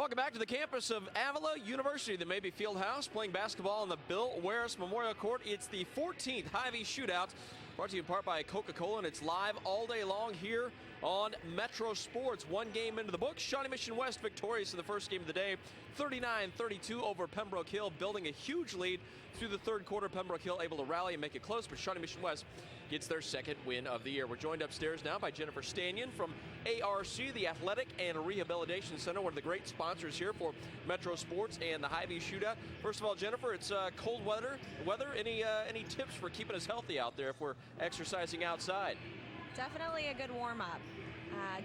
Welcome back to the campus of Avila University, the Mabee Fieldhouse, playing basketball on the Bill Weris Memorial Court. It's the 14th Hy-Vee Shootout, brought to you in part by Coca-Cola, and it's live all day long here on Metro Sports. One game into the books. Shawnee Mission West victorious in the first game of the day, 39-32 over Pembroke Hill, building a huge lead through the third quarter. Pembroke Hill able to rally and make it close, but Shawnee Mission West gets their second win of the year. We're joined upstairs now by Jennifer Stanion from ARC, the Athletic and Rehabilitation Center, one of the great sponsors here for Metro Sports and the Hy-Vee Shootout. First of all, Jennifer, it's cold weather. Any tips for keeping us healthy out there if we're exercising outside? Definitely a good warm-up.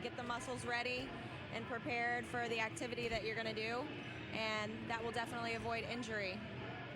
Get the muscles ready and prepared for the activity that you're going to do, and that will definitely avoid injury.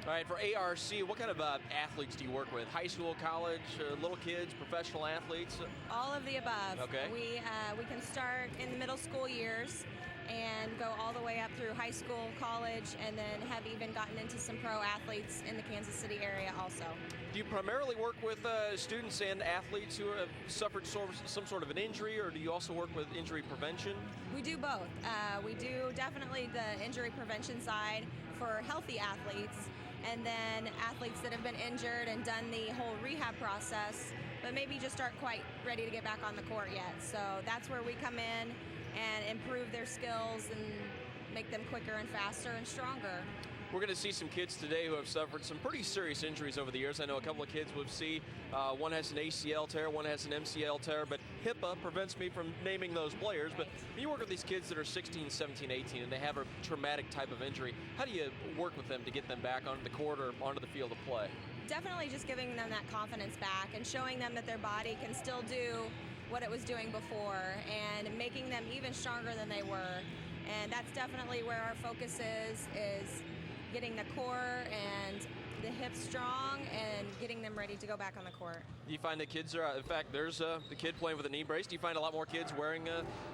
All right, for ARC, what kind of athletes do you work with? High school, college, little kids, professional athletes? All of the above. Okay. We can start in the middle school years and go all the way up through high school, college, and then have even gotten into some pro athletes in the Kansas City area also. Do you primarily work with students and athletes who have suffered some sort of an injury, or do you also work with injury prevention? We do both. We do definitely the injury prevention side for healthy athletes, and then athletes that have been injured and done the whole rehab process, but maybe just aren't quite ready to get back on the court yet. So that's where we come in and improve their skills and make them quicker and faster and stronger. We're going to see some kids today who have suffered some pretty serious injuries over the years. I know a couple of kids we'll see. One has an ACL tear, one has an MCL tear, but HIPAA prevents me from naming those players. But you work with these kids that are 16, 17, 18, and they have a traumatic type of injury. How do you work with them to get them back onto the court or onto the field of play? Definitely just giving them that confidence back and showing them that their body can still do what it was doing before and making them even stronger than they were. And that's definitely where our focus is getting the core and the hips strong and getting them ready to go back on the court. Do you find that kids are, in fact, there's the kid playing with a knee brace. Do you find a lot more kids wearing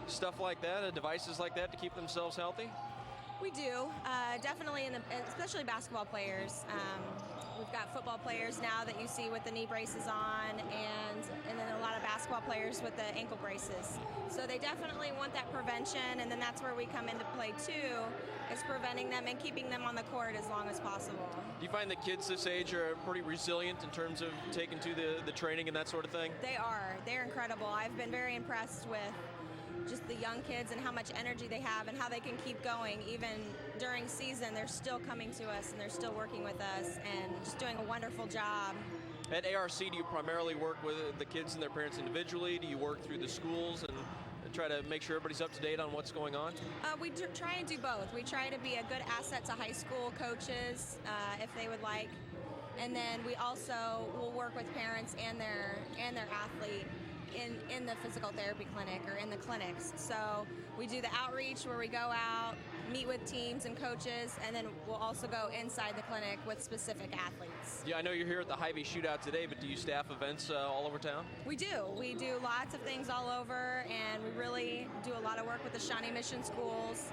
stuff like that, devices like that to keep themselves healthy? We do, definitely, especially basketball players. We've got football players now that you see with the knee braces on, and then a lot of basketball players with the ankle braces. So they definitely want that prevention, and then that's where we come into play too, is preventing them and keeping them on the court as long as possible. Do you find that kids this age are pretty resilient in terms of taking to the training and that sort of thing? They are. They're incredible. I've been very impressed with just the young kids and how much energy they have and how they can keep going. Even during season, they're still coming to us and they're still working with us and just doing a wonderful job. At ARC, do you primarily work with the kids and their parents individually? Do you work through the schools and try to make sure everybody's up to date on what's going on? We try and do both. We try to be a good asset to high school coaches if they would like. And then we also will work with parents and their athlete in the physical therapy clinic or in the clinics. So we do the outreach where we go out, meet with teams and coaches, and then we'll also go inside the clinic with specific athletes. Yeah, I know you're here at the Hy-Vee Shootout today, but do you staff events all over town? We do. We do lots of things all over, and we really do a lot of work with the Shawnee Mission schools,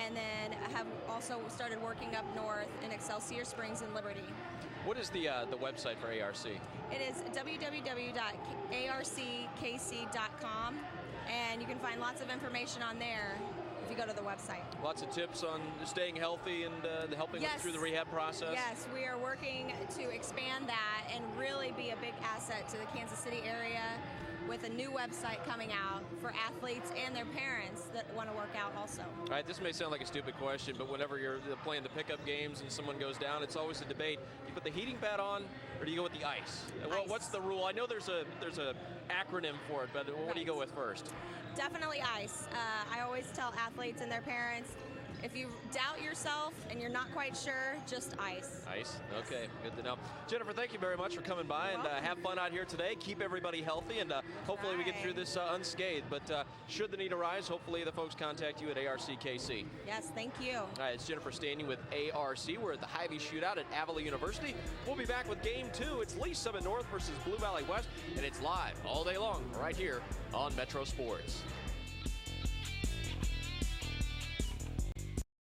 and then have also started working up north in Excelsior Springs and Liberty. What is the website for ARC? It is www.arckc.com, and you can find lots of information on there if you go to the website. Lots of tips on staying healthy and helping them through the rehab process? Yes, we are working to expand that and really be a big asset to the Kansas City area with a new website coming out for athletes and their parents that want to work out also. All right, this may sound like a stupid question, but whenever you're playing the pickup games and someone goes down, it's always a debate. Do you put the heating pad on, or do you go with the ice? Well, what's the rule? I know there's a acronym for it, but what do you go with first? Definitely ice. I always tell athletes and their parents, if you doubt yourself and you're not quite sure, just ice. Ice? Okay, good to know. Jennifer, thank you very much for coming by and have fun out here today. Keep everybody healthy, and hopefully we get through this unscathed. But should the need arise, hopefully the folks contact you at ARCKC. Yes, thank you. All right, it's Jennifer Stanion with ARC. We're at the Hy-Vee Shootout at Avila University. We'll be back with Game 2. It's Lee Summit North versus Blue Valley West, and it's live all day long right here on Metro Sports.